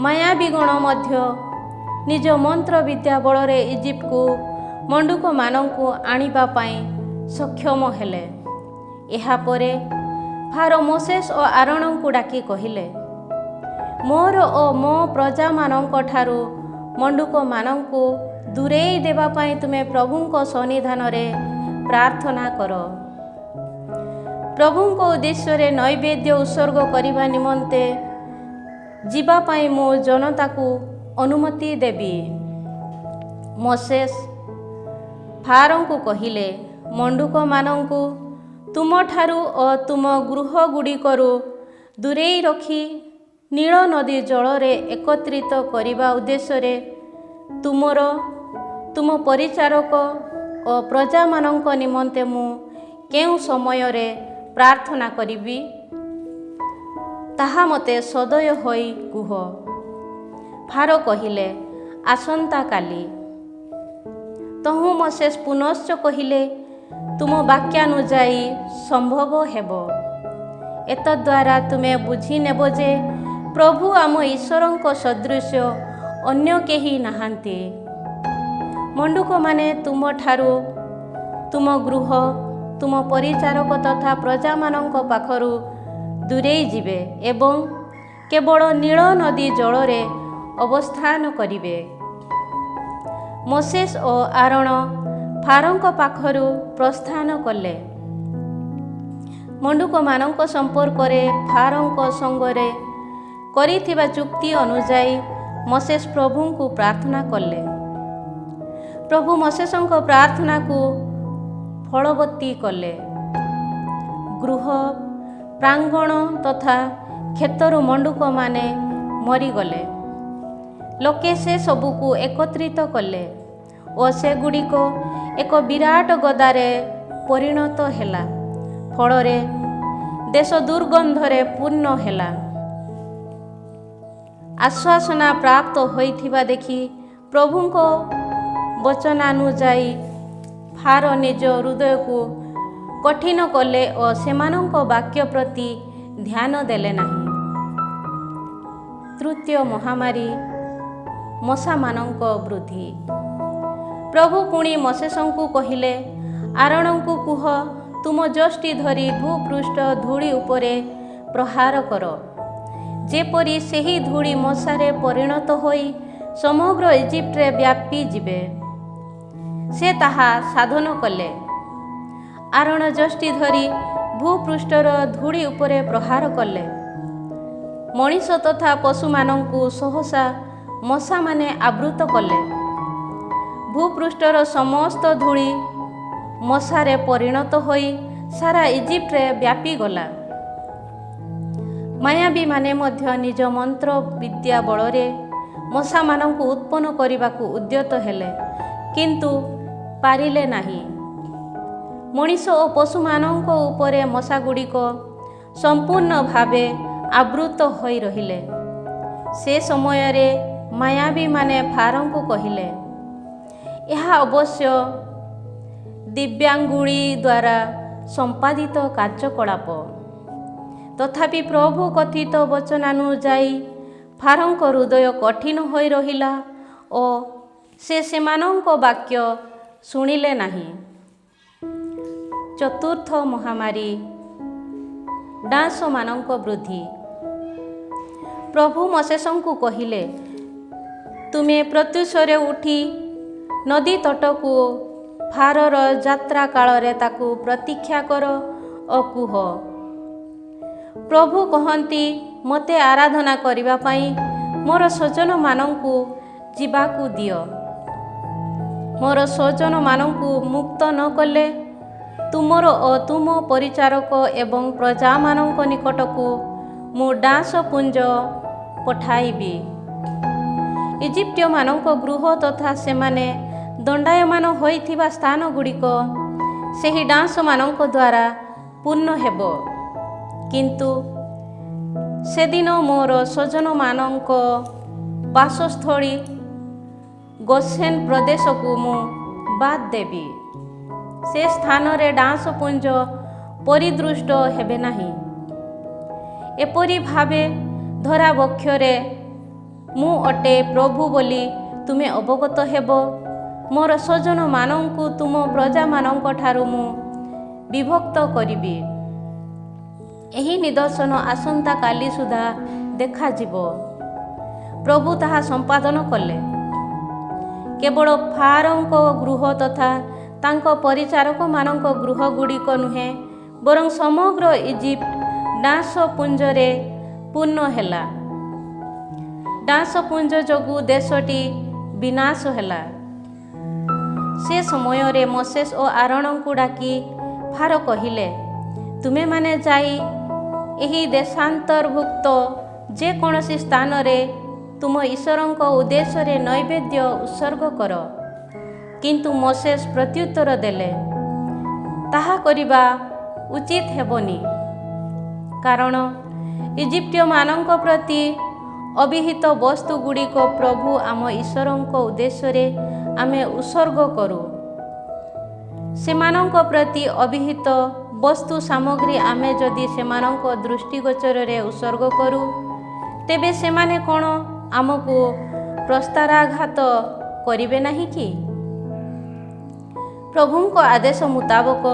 ମାୟାବୀଗଣ ମଧ୍ୟ ନିଜ ମନ୍ତ୍ର ବିଦ୍ୟା ବଳରେ ଇଜିପ୍ଟକୁ ମଣ୍ଡୁକମାନଙ୍କୁ ଆଣିବା ପାଇଁ ସକ୍ଷମ ହେଲେ। ଏହାପରେ ଫାର ମୋଶେସ ଓ ଆରୋନଙ୍କୁ ଡାକି କହିଲେ, ମୋର ଓ ମୋ ପ୍ରଜାମାନଙ୍କଠାରୁ ମଣ୍ଡୁକମାନଙ୍କୁ ଦୂରେଇ ଦେବା ପାଇଁ ତୁମେ ପ୍ରଭୁଙ୍କ ସନ୍ନିଧାନରେ ପ୍ରାର୍ଥନା କର। ପ୍ରଭୁଙ୍କ ଉଦ୍ଦେଶ୍ୟରେ ନୈବେଦ୍ୟ ଉତ୍ସର୍ଗ କରିବା ନିମନ୍ତେ ଯିବା ପାଇଁ ମୁଁ ଜନତାକୁ ଅନୁମତି ଦେବି। ମୋଶେସ ଫାରୋଙ୍କୁ କହିଲେ, ମଣ୍ଡୁକମାନଙ୍କୁ ତୁମଠାରୁ ଓ ତୁମ ଗୃହଗୁଡ଼ିକରୁ ଦୂରେଇ ରଖି ନୀଳ ନଦୀ ଜଳରେ ଏକତ୍ରିତ କରିବା ଉଦ୍ଦେଶ୍ୟରେ ତୁମ ପରିଚାରକ ଓ ପ୍ରଜାମାନଙ୍କ ନିମନ୍ତେ ମୁଁ କେଉଁ ସମୟରେ ପ୍ରାର୍ଥନା କରିବି, ତାହା ମୋତେ ସଦୟ ହୋଇ କୁହ। ଫାରୋ କହିଲେ, ଆସନ୍ତାକାଲି। ତହୁଁ ମୋଶେସ ପୁନଶ୍ଚ କହିଲେ, ତୁମ ବାକ୍ୟାନୁଯାୟୀ ସମ୍ଭବ ହେବ। ଏତଦ୍ୱାରା ତୁମେ ବୁଝିନେବ ଯେ ପ୍ରଭୁ ଆମ ଈଶ୍ୱରଙ୍କ ସଦୃଶ୍ୟ ଅନ୍ୟ କେହି ନାହାନ୍ତି। ମଣ୍ଡୁକମାନେ ତୁମଠାରୁ, ତୁମ ଗୃହ, ତୁମ ପରିଚାରକ ତଥା ପ୍ରଜାମାନଙ୍କ ପାଖରୁ ଦୂରେଇ ଯିବେ ଏବଂ କେବଳ ନୀଳ ନଦୀ ଜଳରେ ଅବସ୍ଥାନ କରିବେ। ମୋଶେସ ଓ ଆରୋନ ଫାରୋଙ୍କ ପାଖରୁ ପ୍ରସ୍ଥାନ କଲେ। ମଣ୍ଡୁକମାନଙ୍କ ସମ୍ପର୍କରେ ଫାରୋଙ୍କ ସଙ୍ଗରେ କରିଥିବା ଚୁକ୍ତି ଅନୁଯାୟୀ ମୋଶେସ ପ୍ରଭୁଙ୍କୁ ପ୍ରାର୍ଥନା କଲେ। ପ୍ରଭୁ ମୋଶେସଙ୍କ ପ୍ରାର୍ଥନାକୁ ଫଳବତୀ କଲେ। ଗୃହ ପ୍ରାଙ୍ଗଣ ତଥା କ୍ଷେତରୁ ମଣ୍ଡୁକମାନେ ମରିଗଲେ। ଲୋକେ ସେ ସବୁକୁ ଏକତ୍ରିତ କଲେ ଓ ସେଗୁଡ଼ିକ ଏକ ବିରାଟ ଗଦାରେ ପରିଣତ ହେଲା। ଫଳରେ ଦେଶ ଦୁର୍ଗନ୍ଧରେ ପୂର୍ଣ୍ଣ ହେଲା। ଆଶ୍ୱାସନା ପ୍ରାପ୍ତ ହୋଇଥିବା ଦେଖି ପ୍ରଭୁଙ୍କ ବଚନାନୁଯାୟୀ ଫାରୋ ନିଜ ହୃଦୟକୁ କଠିନ କଲେ ଓ ସେମାନଙ୍କ ବାକ୍ୟ ପ୍ରତି ଧ୍ୟାନ ଦେଲେ ନାହିଁ। ତୃତୀୟ ମହାମାରୀ ମଶାମାନଙ୍କ ବୃଦ୍ଧି। ପ୍ରଭୁ ପୁଣି ମୋଶେସଙ୍କୁ କହିଲେ, ଆରୋନଙ୍କୁ କୁହ, ତୁମ ଯଷ୍ଟି ଧରି ଭୂପୃଷ୍ଠ ଧୂଳି ଉପରେ ପ୍ରହାର କର, ଯେପରି ସେହି ଧୂଳି ମଶାରେ ପରିଣତ ହୋଇ ସମଗ୍ର ଇଜିପ୍ଟରେ ବ୍ୟାପି ଯିବେ। ସେ ତାହା ସାଧନ କଲେ। ଆରୋନ ଯଷ୍ଟି ଧରି ଭୂପୃଷ୍ଠର ଧୂଳି ଉପରେ ପ୍ରହାର କଲେ। ମଣିଷ ତଥା ପଶୁମାନଙ୍କୁ ସହସା ମଶାମାନେ ଆବୃତ କଲେ। ଭୂପୃଷ୍ଠର ସମସ୍ତ ଧୂଳି ମଶାରେ ପରିଣତ ହୋଇ ସାରା ଇଜିପ୍ଟରେ ବ୍ୟାପିଗଲା। ମାୟାବୀମାନେ ମଧ୍ୟ ନିଜ ମନ୍ତ୍ର ବିଦ୍ୟା ବଳରେ ମଶାମାନଙ୍କୁ ଉତ୍ପନ୍ନ କରିବାକୁ ଉଦ୍ୟତ ହେଲେ, କିନ୍ତୁ ପାରିଲେ ନାହିଁ। ମଣିଷ ଓ ପଶୁମାନଙ୍କ ଉପରେ ମଶାଗୁଡ଼ିକ ସମ୍ପୂର୍ଣ୍ଣ ଭାବେ ଆବୃତ ହୋଇ ରହିଲେ। ସେ ସମୟରେ ମାୟାବୀମାନେ ଫାରୋଙ୍କୁ କହିଲେ, ଏହା ଅବଶ୍ୟ ଦିବ୍ୟାଙ୍ଗୁଳି ଦ୍ୱାରା ସମ୍ପାଦିତ କାର୍ଯ୍ୟକଳାପ। ତଥାପି ପ୍ରଭୁ କଥିତ ବଚନାନୁଯାୟୀ ଫାରୋଙ୍କ ହୃଦୟ କଠିନ ହୋଇ ରହିଲା ଓ ସେ ସେମାନଙ୍କ ବାକ୍ୟ ଶୁଣିଲେ ନାହିଁ। ଚତୁର୍ଥ ମହାମାରୀ ଡାଁସମାନଙ୍କ ବୃଦ୍ଧି। ପ୍ରଭୁ ମୋଶେସଙ୍କୁ କହିଲେ, ତୁମେ ପ୍ରତ୍ୟୁଷରେ ଉଠି ନଦୀ ତଟକୁ ଫାରୋର ଯାତ୍ରା କାଳରେ ତାକୁ ପ୍ରତୀକ୍ଷା କର ଓ କୁହ, ପ୍ରଭୁ କହନ୍ତି, ମୋତେ ଆରାଧନା କରିବା ପାଇଁ ମୋର ସ୍ୱଜନମାନଙ୍କୁ ଯିବାକୁ ଦିଅ। ମୋର ସ୍ୱଜନମାନଙ୍କୁ ମୁକ୍ତ ନ କଲେ ତୁମର ଓ ତୁମ ପରିଚାରକ ଏବଂ ପ୍ରଜାମାନଙ୍କ ନିକଟକୁ ମୁଁ ଡାଁସପୁଞ୍ଜ ପଠାଇବି। ଇଜିପ୍ଟୀୟମାନଙ୍କ ଗୃହ ତଥା ସେମାନେ ଦଣ୍ଡାୟମାନ ହୋଇଥିବା ସ୍ଥାନଗୁଡ଼ିକ ସେହି ଡାଁସମାନଙ୍କ ଦ୍ୱାରା ପୂର୍ଣ୍ଣ ହେବ। କିନ୍ତୁ ସେଦିନ ମୋର ସ୍ୱଜନମାନଙ୍କ ବାସସ୍ଥଳୀ ଗୋସେନ ପ୍ରଦେଶକୁ ମୁଁ ବାଦ ଦେବି। ସେ ସ୍ଥାନରେ ଡାଁସପୁଞ୍ଜ ପରିଦୃଷ୍ଟ ହେବେ ନାହିଁ। ଏପରି ଭାବେ ଧରା ବକ୍ଷରେ ମୁଁ ଅଟେ ପ୍ରଭୁ ବୋଲି ତୁମେ ଅବଗତ ହେବ। ମୋର ସ୍ୱଜନମାନଙ୍କୁ ତୁମ ପ୍ରଜାମାନଙ୍କ ଠାରୁ ମୁଁ ବିଭକ୍ତ କରିବି। ଏହି ନିଦର୍ଶନ ଆସନ୍ତାକାଲି ସୁଦ୍ଧା ଦେଖାଯିବ। ପ୍ରଭୁ ତାହା ସମ୍ପାଦନ କଲେ। କେବଳ ଫାରୋଙ୍କ ଗୃହ ତଥା ତାଙ୍କ ପରିଚାରକମାନଙ୍କ ଗୃହଗୁଡ଼ିକ ନୁହେଁ, ବରଂ ସମଗ୍ର ଇଜିପ୍ଟ ଡାଁସପୁଞ୍ଜରେ ପୂର୍ଣ୍ଣ ହେଲା। ଡାଁସପୁଞ୍ଜ ଯୋଗୁଁ ଦେଶଟି ବିନାଶ ହେଲା। ସେ ସମୟରେ ମୋଶେସ ଓ ଆରୋନଙ୍କୁ ଡାକି ଫାରୋ କହିଲେ, ତୁମେମାନେ ଯାଇ ଏହି ଦେଶାନ୍ତର୍ଭୁକ୍ତ ଯେକୌଣସି ସ୍ଥାନରେ ତୁମ ଈଶ୍ୱରଙ୍କ ଉଦ୍ଦେଶ୍ୟରେ ନୈବେଦ୍ୟ ଉତ୍ସର୍ଗ କର। କିନ୍ତୁ ମୋଶେସ ପ୍ରତ୍ୟୁତ୍ତର ଦେଲେ, ତାହା କରିବା ଉଚିତ ହେବନି, କାରଣ ଇଜିପ୍ଟୀୟମାନଙ୍କ ପ୍ରତି ଅବିହିତ ବସ୍ତୁଗୁଡ଼ିକ ପ୍ରଭୁ ଆମ ଈଶ୍ୱରଙ୍କ ଉଦ୍ଦେଶ୍ୟରେ ଆମେ ଉତ୍ସର୍ଗ କରୁ। ସେମାନଙ୍କ ପ୍ରତି ଅବିହିତ ବସ୍ତୁ ସାମଗ୍ରୀ ଆମେ ଯଦି ସେମାନଙ୍କ ଦୃଷ୍ଟିଗୋଚରରେ ଉତ୍ସର୍ଗ କରୁ, ତେବେ ସେମାନେ କ'ଣ ଆମକୁ ପ୍ରସ୍ତାରାଘାତ କରିବେ ନାହିଁ କି? ପ୍ରଭୁଙ୍କ ଆଦେଶ ମୁତାବକ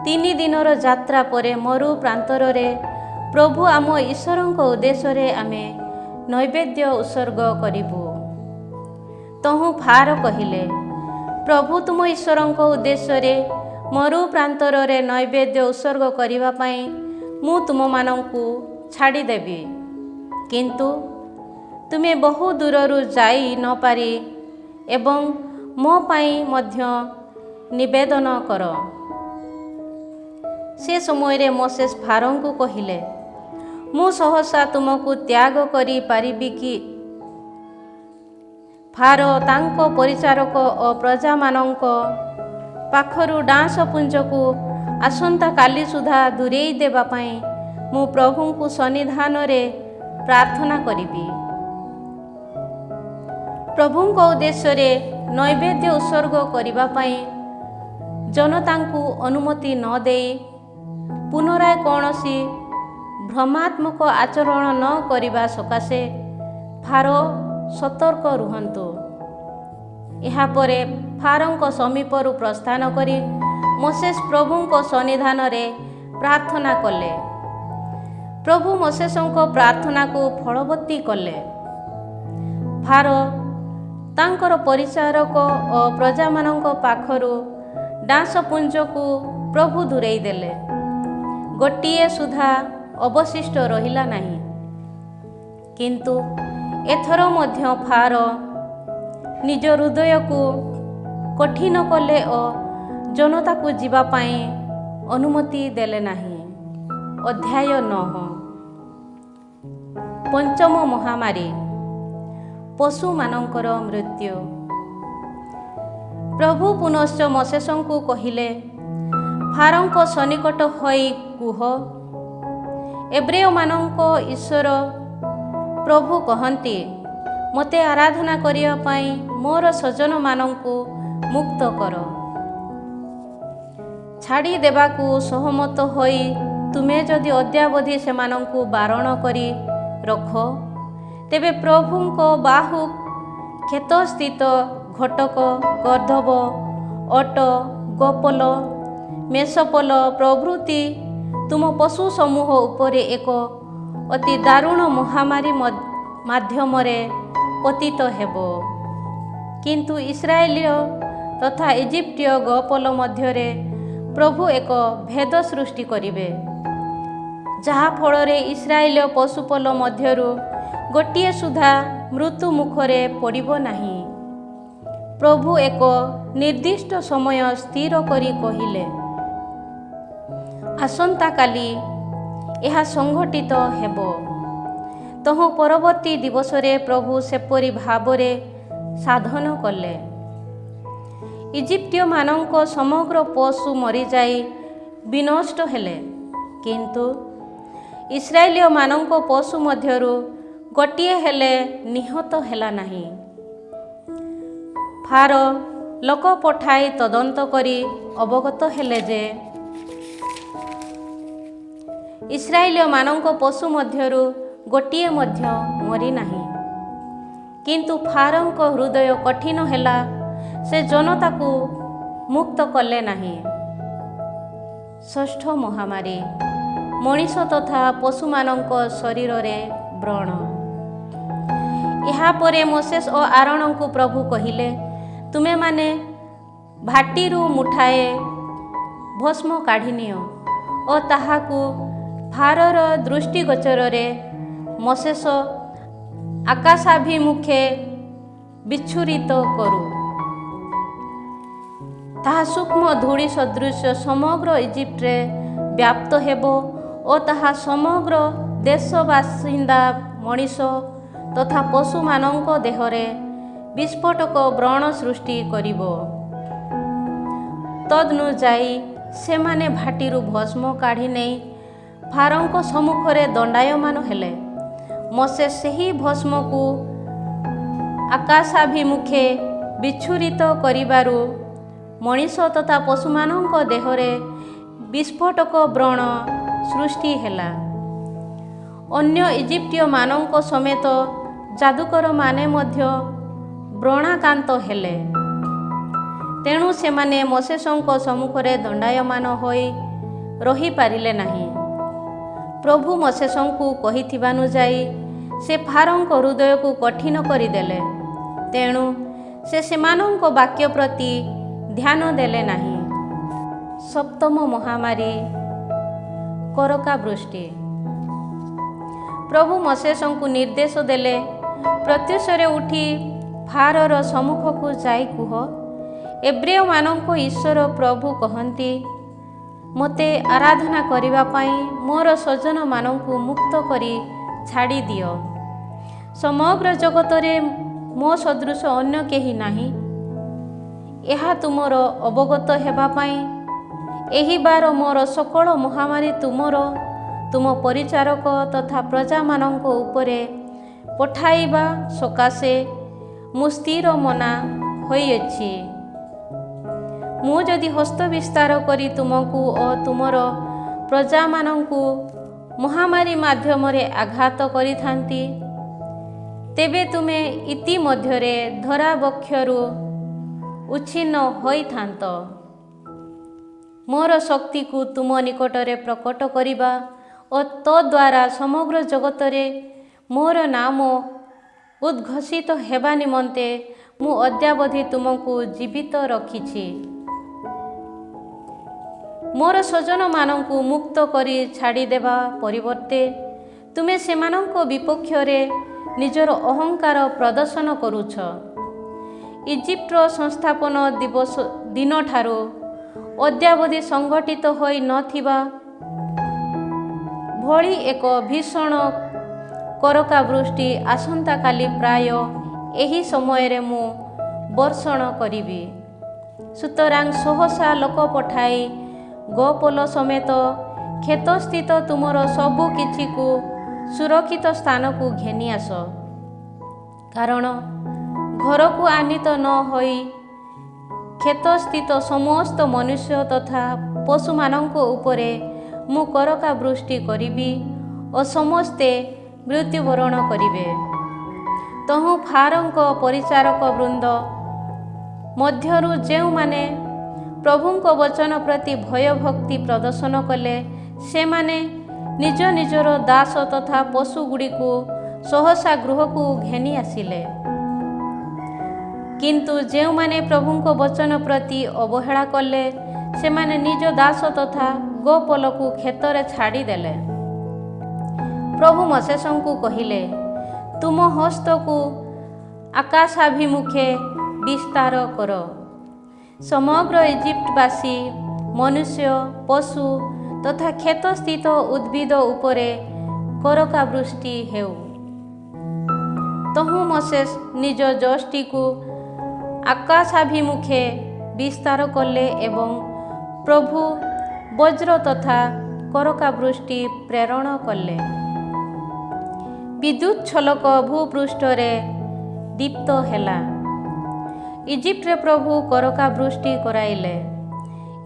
3 ଦିନର ଯାତ୍ରା ପରେ ମରୁ ପ୍ରାନ୍ତରରେ ପ୍ରଭୁ ଆମ ଈଶ୍ୱରଙ୍କ ଉଦ୍ଦେଶ୍ୟରେ ଆମେ ନୈବେଦ୍ୟ ଉତ୍ସର୍ଗ କରିବୁ। ତହୁଁ ଫାରୋ କହିଲେ, ପ୍ରଭୁ ତୁମ ଈଶ୍ୱରଙ୍କ ଉଦ୍ଦେଶ୍ୟରେ ମରୁ ପ୍ରାନ୍ତରରେ ନୈବେଦ୍ୟ ଉତ୍ସର୍ଗ କରିବା ପାଇଁ ମୁଁ ତୁମମାନଙ୍କୁ ଛାଡ଼ିଦେବି। କିନ୍ତୁ ତୁମେ ବହୁ ଦୂରରୁ ଯାଇ ନପାରି ଏବଂ ମୋ ପାଇଁ ମଧ୍ୟ ନିବେଦନ କର। ସେ ସମୟରେ ମୋସେସ୍ ଫାରୋଙ୍କୁ କହିଲେ, ମୁଁ ସହସା ତୁମକୁ ତ୍ୟାଗ କରିପାରିବି କି? ଫାରୋ ତାଙ୍କ ପରିଚାରକ ଓ ପ୍ରଜାମାନଙ୍କ ପାଖରୁ ଡାଁସ ପୁଞ୍ଜକୁ ଆସନ୍ତାକାଲି ସୁଦ୍ଧା ଦୂରେଇ ଦେବା ପାଇଁ ମୁଁ ପ୍ରଭୁଙ୍କୁ ସନ୍ନିଧାନରେ ପ୍ରାର୍ଥନା କରିବି। ପ୍ରଭୁଙ୍କ ଉଦ୍ଦେଶ୍ୟରେ ନୈବେଦ୍ୟ ଉତ୍ସର୍ଗ କରିବା ପାଇଁ ଜନତାଙ୍କୁ ଅନୁମତି ନ ଦେଇ ପୁନରାୟ କୌଣସି ଭ୍ରମାତ୍ମକ ଆଚରଣ ନ କରିବା ସକାଶେ ଫାରୋ ସତର୍କ ରୁହନ୍ତୁ। ଏହାପରେ ଫାରୋଙ୍କ ସମୀପରୁ ପ୍ରସ୍ଥାନ କରି ମୋସେସ୍ ପ୍ରଭୁଙ୍କ ସନ୍ନିଧାନରେ ପ୍ରାର୍ଥନା କଲେ। ପ୍ରଭୁ ମୋସେସଙ୍କ ପ୍ରାର୍ଥନାକୁ ଫଳବତୀ କଲେ। ଫାରୋ ତାଙ୍କର ପରିଚାରକ ଓ ପ୍ରଜାମାନଙ୍କ ପାଖରୁ ଡାଁସ ପୁଞ୍ଜକୁ ପ୍ରଭୁ ଦୂରେଇ ଦେଲେ। ଗୋଟିଏ ସୁଦ୍ଧା ଅବଶିଷ୍ଟ ରହିଲା ନାହିଁ। କିନ୍ତୁ ଏଥର ମଧ୍ୟ ଫାରୋ ନିଜ ହୃଦୟକୁ କଠିନ କଲେ ଓ ଜନତାକୁ ଯିବା ପାଇଁ ଅନୁମତି ଦେଲେ ନାହିଁ। ଅଧ୍ୟାୟ 9। ପଞ୍ଚମ ମହାମାରୀ, ପଶୁମାନଙ୍କର ମୃତ୍ୟୁ। ପ୍ରଭୁ ପୁନଶ୍ଚ ମୋସେସଙ୍କୁ କହିଲେ, ଫାରୋଙ୍କ ସନ୍ନିକଟ ହୋଇ କୁହ, ଏବ୍ରେୟମାନଙ୍କ ଈଶ୍ୱର ପ୍ରଭୁ କହନ୍ତି, ମୋତେ ଆରାଧନା କରିବା ପାଇଁ ମୋର ସ୍ୱଜନମାନଙ୍କୁ ମୁକ୍ତ କର। ଛାଡ଼ି ଦେବାକୁ ସହମତ ହୋଇ ତୁମେ ଯଦି ଅଦ୍ୟାବଧି ସେମାନଙ୍କୁ ବାରଣ କରି ରଖ, ତେବେ ପ୍ରଭୁଙ୍କ ବାହୁ କ୍ଷେତସ୍ଥିତ ଘଟକ, ଗର୍ଦ୍ଦଭ, ଅଟ, ଗୋପଲ, ମେଷପଲ ପ୍ରଭୃତି ତୁମ ପଶୁ ସମୂହ ଉପରେ ଏକ ଅତି ଦାରୁଣ ମହାମାରୀ ମାଧ୍ୟମରେ ପତିତ ହେବ। କିନ୍ତୁ ଇସ୍ରାଏଲୀୟ ତଥା ଇଜିପ୍ଟୀୟ ଗୋପଲ ମଧ୍ୟରେ ପ୍ରଭୁ ଏକ ଭେଦ ସୃଷ୍ଟି କରିବେ, ଯାହାଫଳରେ ଇସ୍ରାଏଲୀୟ ପଶୁପଲ ମଧ୍ୟରୁ ଗୋଟିଏ ସୁଦ୍ଧା ମୃତ୍ୟୁ ମୁଖରେ ପଡ଼ିବ ନାହିଁ। ପ୍ରଭୁ ଏକ ନିର୍ଦ୍ଦିଷ୍ଟ ସମୟ ସ୍ଥିର କରି କହିଲେ, ଆସନ୍ତାକାଲି ଏହା ସଂଘଟିତ ହେବ। ତହୁଁ ପରବର୍ତ୍ତୀ ଦିବସରେ ପ୍ରଭୁ ସେପରି ଭାବରେ ସାଧନ କଲେ। ଇଜିପ୍ଟୀୟମାନଙ୍କ ସମଗ୍ର ପଶୁ ମରିଯାଇ ବିନଷ୍ଟ ହେଲେ, କିନ୍ତୁ ଇସ୍ରାଏଲୀୟମାନଙ୍କ ପଶୁ ମଧ୍ୟରୁ ଗୋଟିଏ ହେଲେ ନିହତ ହେଲା ନାହିଁ। ଫାରୋ ଲୋକ ପଠାଇ ତଦନ୍ତ କରି ଅବଗତ ହେଲେ ଯେ ଇସ୍ରାଏଲୀୟମାନଙ୍କ ପଶୁ ମଧ୍ୟରୁ ଗୋଟିଏ ମଧ୍ୟ ମରିନାହିଁ। କିନ୍ତୁ ଫାରୋଙ୍କ ହୃଦୟ କଠିନ ହେଲା, ସେ ଜନତାକୁ ମୁକ୍ତ କଲେ ନାହିଁ। ଷଷ୍ଠ ମହାମାରୀ, ମଣିଷ ତଥା ପଶୁମାନଙ୍କ ଶରୀରରେ ବ୍ରଣ। ଏହାପରେ ମୋସେସ୍ ଓ ଆରୋନଙ୍କୁ ପ୍ରଭୁ କହିଲେ, ତୁମେମାନେ ଭାଟିରୁ ମୁଠାଏ ଭସ୍ମ କାଢ଼ିନିଅ ଓ ତାହାକୁ ଫାରୋର ଦୃଷ୍ଟିଗୋଚରରେ ମୋସେସ୍ ଆକାଶାଭିମୁଖେ ବିଚ୍ଛୁରିତ କରୁ। ତାହା ସୂକ୍ଷ୍ମ ଧୂଳି ସଦୃଶ ସମଗ୍ର ଇଜିପ୍ଟରେ ବ୍ୟାପ୍ତ ହେବ ଓ ତାହା ସମଗ୍ର ଦେଶ ବାସିନ୍ଦା ମଣିଷ ତଥା ପଶୁମାନଙ୍କ ଦେହରେ ବିସ୍ଫୋଟକ ବ୍ରଣ ସୃଷ୍ଟି କରିବ। ତଦନୁଯାୟୀ ସେମାନେ ଭାଟିରୁ ଭସ୍ମ କାଢ଼ି ନେଇ ଫାରୋଙ୍କ ସମ୍ମୁଖରେ ଦଣ୍ଡାୟମାନ ହେଲେ। ମୋସେସ୍ ସେହି ଭସ୍ମକୁ ଆକାଶାଭିମୁଖେ ବିଚ୍ଛୁରିତ କରିବାରୁ ମଣିଷ ତଥା ପଶୁମାନଙ୍କ ଦେହରେ ବିସ୍ଫୋଟକ ବ୍ରଣ ସୃଷ୍ଟି ହେଲା। ଅନ୍ୟ ଇଜିପ୍ଟୀୟମାନଙ୍କ ସମେତ ଯାଦୁକରମାନେ ମଧ୍ୟ ବ୍ରଣାକ୍ରାନ୍ତ ହେଲେ। ତେଣୁ ସେମାନେ ମୋସେସଙ୍କ ସମ୍ମୁଖରେ ଦଣ୍ଡାୟମାନ ହୋଇ ରହିପାରିଲେ ନାହିଁ। ପ୍ରଭୁ ମୋସେସଙ୍କୁ କହିଥିବାନୁଯାୟୀ ସେ ଫାରୋଙ୍କ ହୃଦୟକୁ କଠିନ କରିଦେଲେ। ତେଣୁ ସେ ସେମାନଙ୍କ ବାକ୍ୟ ପ୍ରତି ଧ୍ୟାନ ଦେଲେ ନାହିଁ। ସପ୍ତମ ମହାମାରୀ, କରକା ବୃଷ୍ଟି। ପ୍ରଭୁ ମୋସେସଙ୍କୁ ନିର୍ଦ୍ଦେଶ ଦେଲେ, ପ୍ରତ୍ୟୁଷରେ ଉଠି ଫାରୋର ସମ୍ମୁଖକୁ ଯାଇ କୁହ, ଏବ୍ରେୟମାନଙ୍କ ଈଶ୍ୱର ପ୍ରଭୁ କହନ୍ତି, ମୋତେ ଆରାଧନା କରିବା ପାଇଁ ମୋର ସ୍ୱଜନମାନଙ୍କୁ ମୁକ୍ତ କରି ଛାଡ଼ି ଦିଅ। ସମଗ୍ର ଜଗତରେ ମୋ ସଦୃଶ ଅନ୍ୟ କେହି ନାହିଁ। ଏହା ତୁମର ଅବଗତ ହେବା ପାଇଁ ଏହି ବାର ମୋର ସକଳ ମହାମାରୀ ତୁମ ପରିଚାରକ ତଥା ପ୍ରଜାମାନଙ୍କ ଉପରେ ପଠାଇବା ସକାଶେ ମୁଁ ସ୍ଥିର ମନା ହୋଇଅଛି। ମୁଁ ଯଦି ହସ୍ତ ବିସ୍ତାର କରି ତୁମକୁ ଓ ତୁମର ପ୍ରଜାମାନଙ୍କୁ ମହାମାରୀ ମାଧ୍ୟମରେ ଆଘାତ କରିଥାନ୍ତି, ତେବେ ତୁମେ ଇତିମଧ୍ୟରେ ଧରାବକ୍ଷରୁ ଉଚ୍ଛିନ୍ନ ହୋଇଥାନ୍ତ। ମୋର ଶକ୍ତିକୁ ତୁମ ନିକଟରେ ପ୍ରକଟ କରିବା ଓ ତଦ୍ୱାରା ସମଗ୍ର ଜଗତରେ ମୋର ନାମ ଉଦ୍ଘୋଷିତ ହେବା ନିମନ୍ତେ ମୁଁ ଅଦ୍ୟାବଧି ତୁମକୁ ଜୀବିତ ରଖିଛି। ମୋର ସ୍ୱଜନମାନଙ୍କୁ ମୁକ୍ତ କରି ଛାଡ଼ିଦେବା ପରିବର୍ତ୍ତେ ତୁମେ ସେମାନଙ୍କ ବିପକ୍ଷରେ ନିଜର ଅହଙ୍କାର ପ୍ରଦର୍ଶନ କରୁଛ। ଇଜିପ୍ଟର ସଂସ୍ଥାପନ ଦିନଠାରୁ ଅଦ୍ୟାବଧି ସଂଗଠିତ ହୋଇ ନଥିବା ଭଳି ଏକ ଭୀଷଣ କରକାବୃଷ୍ଟି ଆସନ୍ତାକାଲି ପ୍ରାୟ ଏହି ସମୟରେ ମୁଁ ବର୍ଷଣ କରିବି। ସୁତରାଂ ସହସା ଲୋକ ପଠାଇ ଗୋପୋଲ ସମେତ କ୍ଷେତସ୍ଥିତ ତୁମର ସବୁ କିଛିକୁ ସୁରକ୍ଷିତ ସ୍ଥାନକୁ ଘେନି ଆସ। କାରଣ ଘରକୁ ଆନିତ ନ ହୋଇ କ୍ଷେତସ୍ଥିତ ସମସ୍ତ ମନୁଷ୍ୟ ତଥା ପଶୁମାନଙ୍କ ଉପରେ ମୁଁ କରକାବୃଷ୍ଟି କରିବି ଓ ସମସ୍ତେ ମୃତ୍ୟୁବରଣ କରିବେ। ତହୁଁ ଫାରୋଙ୍କ ପରିଚାରକ ବୃନ୍ଦ ମଧ୍ୟରୁ ଯେଉଁମାନେ ପ୍ରଭୁଙ୍କ ବଚନ ପ୍ରତି ଭୟଭକ୍ତି ପ୍ରଦର୍ଶନ କଲେ, ସେମାନେ ନିଜ ନିଜର ଦାସ ତଥା ପଶୁଗୁଡ଼ିକୁ ସହସା ଗୃହକୁ ଘେନି ଆସିଲେ। କିନ୍ତୁ ଯେଉଁମାନେ ପ୍ରଭୁଙ୍କ ବଚନ ପ୍ରତି ଅବହେଳା କଲେ, ସେମାନେ ନିଜ ଦାସ ତଥା ଗୋପୋଲକୁ କ୍ଷେତରେ ଛାଡ଼ିଦେଲେ। ପ୍ରଭୁ ମୋଶେସଙ୍କୁ କହିଲେ, ତୁମ ହସ୍ତକୁ ଆକାଶାଭିମୁଖେ ବିସ୍ତାର କର। ସମଗ୍ର ଇଜିପ୍ଟବାସୀ ମନୁଷ୍ୟ, ପଶୁ ତଥା କ୍ଷେତସ୍ଥିତ ଉଦ୍ଭିଦ ଉପରେ କରକାବୃଷ୍ଟି ହେଉ। ତହୁଁ ମୋଶେସ ନିଜ ଯଷ୍ଟିକୁ ଆକାଶାଭିମୁଖେ ବିସ୍ତାର କଲେ ଏବଂ ପ୍ରଭୁ ବଜ୍ର ତଥା କରକାବୃଷ୍ଟି ପ୍ରେରଣ କଲେ। ବିଦ୍ୟୁତ୍ ଛଲକ ଭୂପୃଷ୍ଠରେ ଦୀପ୍ତ ହେଲା। ଇଜିପ୍ଟରେ ପ୍ରଭୁ କରକାବୃଷ୍ଟି କରାଇଲେ।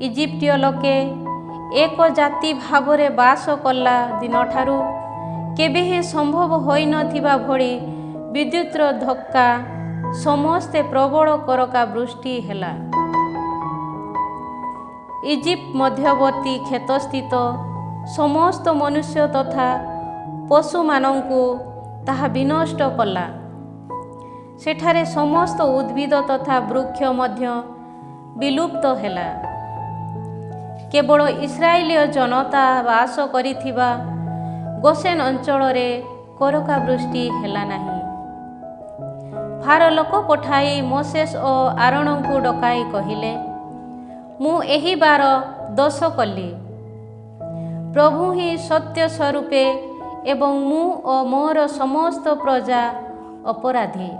ଇଜିପ୍ଟୀୟ ଲୋକେ ଏକ ଜାତି ଭାବରେ ବାସ କଲା ଦିନଠାରୁ କେବେ ହେଁ ସମ୍ଭବ ହୋଇନଥିବା ଭଳି ବିଦ୍ୟୁତ୍ର ଧକ୍କା ସମସ୍ତେ ପ୍ରବଳ କରକାବୃଷ୍ଟି ହେଲା। ଇଜିପ୍ଟ ମଧ୍ୟବର୍ତ୍ତୀ କ୍ଷେତସ୍ଥିତ ସମସ୍ତ ମନୁଷ୍ୟ ତଥା ପଶୁମାନଙ୍କୁ ତାହା ବିନଷ୍ଟ କଲା। ସେଠାରେ ସମସ୍ତ ଉଦ୍ଭିଦ ତଥା ବୃକ୍ଷ ମଧ୍ୟ ବିଲୁପ୍ତ ହେଲା। କେବଳ ଇସ୍ରାଏଲୀୟ ଜନତା ବାସ କରିଥିବା ଗୋସେନ ଅଞ୍ଚଳରେ କରକାବୃଷ୍ଟି ହେଲା ନାହିଁ। ଫାରୋ ଲୋକ ପଠାଇ ମୋଶେସ ଓ ଆରୋନଙ୍କୁ ଡକାଇ କହିଲେ, ମୁଁ ଏହି ବାର ଦୋଷ କଲି। ପ୍ରଭୁ ହିଁ ସତ୍ୟ ସ୍ୱରୂପେ ଏବଂ ମୁଁ ଓ ମୋର ସମସ୍ତ ପ୍ରଜା ଅପରାଧୀ।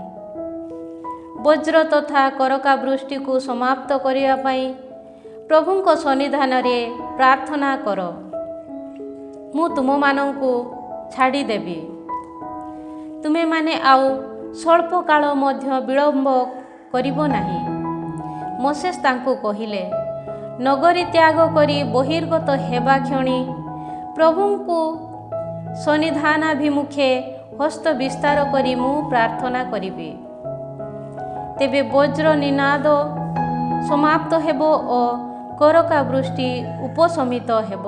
ବଜ୍ର ତଥା କରକାବୃଷ୍ଟିକୁ ସମାପ୍ତ କରିବା ପାଇଁ ପ୍ରଭୁଙ୍କ ସନ୍ନିଧାନରେ ପ୍ରାର୍ଥନା କର। ମୁଁ ତୁମମାନଙ୍କୁ ଛାଡ଼ିଦେବି। ତୁମେମାନେ ଆଉ ସ୍ୱଳ୍ପ କାଳ ମଧ୍ୟ ବିଳମ୍ବ କରିବ ନାହିଁ। ମୋଶେସ ତାଙ୍କୁ କହିଲେ, ନଗରୀ ତ୍ୟାଗ କରି ବହିର୍ଗତ ହେବା କ୍ଷଣି ପ୍ରଭୁଙ୍କୁ ସନ୍ନିଧାନାଭିମୁଖେ ହସ୍ତ ବିସ୍ତାର କରି ମୁଁ ପ୍ରାର୍ଥନା କରିବି। ତେବେ ବଜ୍ର ନିନାଦ ସମାପ୍ତ ହେବ ଓ କରକାବୃଷ୍ଟି ଉପଶମିତ ହେବ।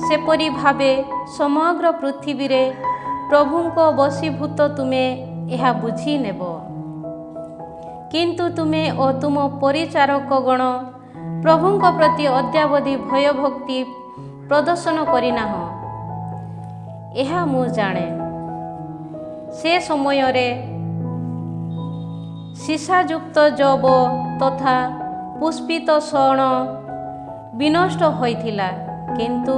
ସେପରି ଭାବେ ସମଗ୍ର ପୃଥିବୀରେ ପ୍ରଭୁଙ୍କ ବଶୀଭୂତ ତୁମେ ଏହା ବୁଝି ନେବ। କିନ୍ତୁ ତୁମେ ଓ ତୁମ ପରିଚାରକଗଣ ପ୍ରଭୁଙ୍କ ପ୍ରତି ଅଦ୍ୟାବଧି ଭୟଭକ୍ତି ପ୍ରଦର୍ଶନ କରିନାହଁ, ଏହା ମୁଁ ଜାଣେ। ସେ ସମୟରେ ସୀସାଯୁକ୍ତ ଯବ ତଥା ପୁଷ୍ପିତ ଶଣ ବିନଷ୍ଟ ହୋଇଥିଲା, କିନ୍ତୁ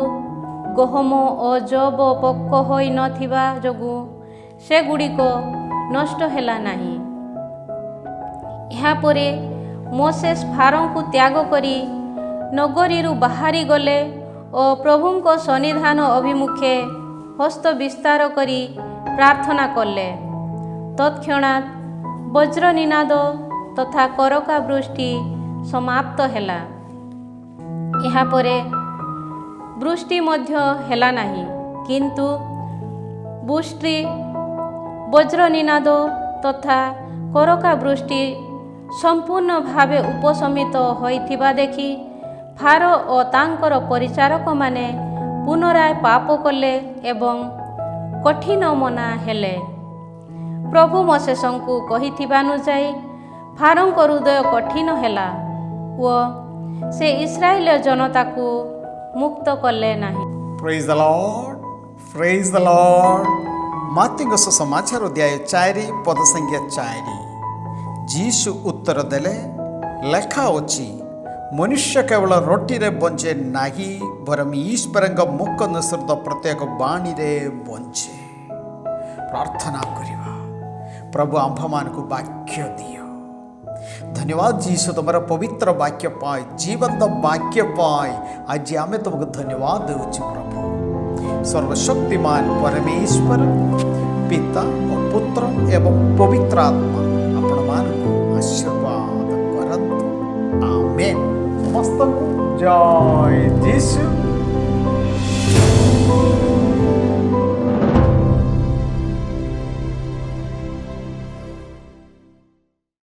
ଗହମ ଓ ଯବ ପୋକ ହୋଇନଥିବା ଯୋଗୁଁ ସେଗୁଡ଼ିକ ନଷ୍ଟ ହେଲା ନାହିଁ। ଏହାପରେ ମୋଶେସ୍ ଫାରୋଙ୍କୁ ତ୍ୟାଗ କରି ନଗରୀରୁ ବାହାରି ଗଲେ ଓ ପ୍ରଭୁଙ୍କ ସନ୍ନିଧାନ ଅଭିମୁଖେ ହସ୍ତ ବିସ୍ତାର କରି ପ୍ରାର୍ଥନା କଲେ। ତତ୍କ୍ଷଣାତ୍ ବଜ୍ରନିନାଦ ତଥା କରକା ବୃଷ୍ଟି ସମାପ୍ତ ହେଲା। ଏହାପରେ ବୃଷ୍ଟି ମଧ୍ୟ ହେଲା ନାହିଁ, କିନ୍ତୁ ବୃଷ୍ଟି, ବଜ୍ରନିନାଦ ତଥା କରକା ବୃଷ୍ଟି ସମ୍ପୂର୍ଣ୍ଣ ଭାବେ ଉପଶମିତ ହୋଇଥିବା ଦେଖି ଫାରୋ ଓ ତାଙ୍କର ପରିଚାରକମାନେ ପୁନରାୟ ପାପ କଲେ ଏବଂ କଠିନ ମନା ହେଲେ। ପ୍ରଭୁ ମୋଶେସଙ୍କୁ କହିଥିବାନୁଯାୟୀ ଫାରୋଙ୍କ ହୃଦୟ କଠିନ ହେଲା ଓ ସେ ଇସ୍ରାଏଲ ଜନତାକୁ ମୁକ୍ତ କଲେ ନାହିଁ। ପ୍ରେଜ୍ ଦ ଲର୍ଡ, ପ୍ରେଜ୍ ଦ ଲର୍ଡ। ମାର୍କୋଙ୍କ ସୁସମାଚାର ଅଧ୍ୟାୟ 4 ପଦ ସଂଖ୍ୟା 4। ଯୀଶୁ ଉତ୍ତର ଦେଲେ, ଲେଖା ଅଛି, ମନୁଷ୍ୟ କେବଳ ରୋଟିରେ ବଞ୍ଚେ ନାହିଁ, ବରଂ ଈଶ୍ୱରଙ୍କ ମୁଖ ନିଃସୃତ ପ୍ରତ୍ୟେକ ବାଣୀରେ ବଞ୍ଚେ। ପ୍ରାର୍ଥନା କରିବା। ପ୍ରଭୁ ଆମ୍ଭମାନଙ୍କୁ ବାକ୍ୟ ଦିଅ। ଧନ୍ୟବାଦ ଯୀଶୁ, ତୁମର ପବିତ୍ର ବାକ୍ୟ ପାଇ, ଜୀବନ୍ତ ବାକ୍ୟ ପାଇ ଆଜି ଆମେ ତୁମକୁ ଧନ୍ୟବାଦ ଦେଉଛୁ। ପ୍ରଭୁ ସର୍ବଶକ୍ତିମାନ ପରମେଶ୍ୱର ପିତା ଓ ପୁତ୍ର ଏବଂ ପବିତ୍ର ଆତ୍ମା ଆପଣମାନଙ୍କୁ ଆଶୀର୍ବାଦ କରନ୍ତୁ। ଆମେନ୍। ସମସ୍ତଙ୍କୁ ଜୟ ଯୀଶୁ।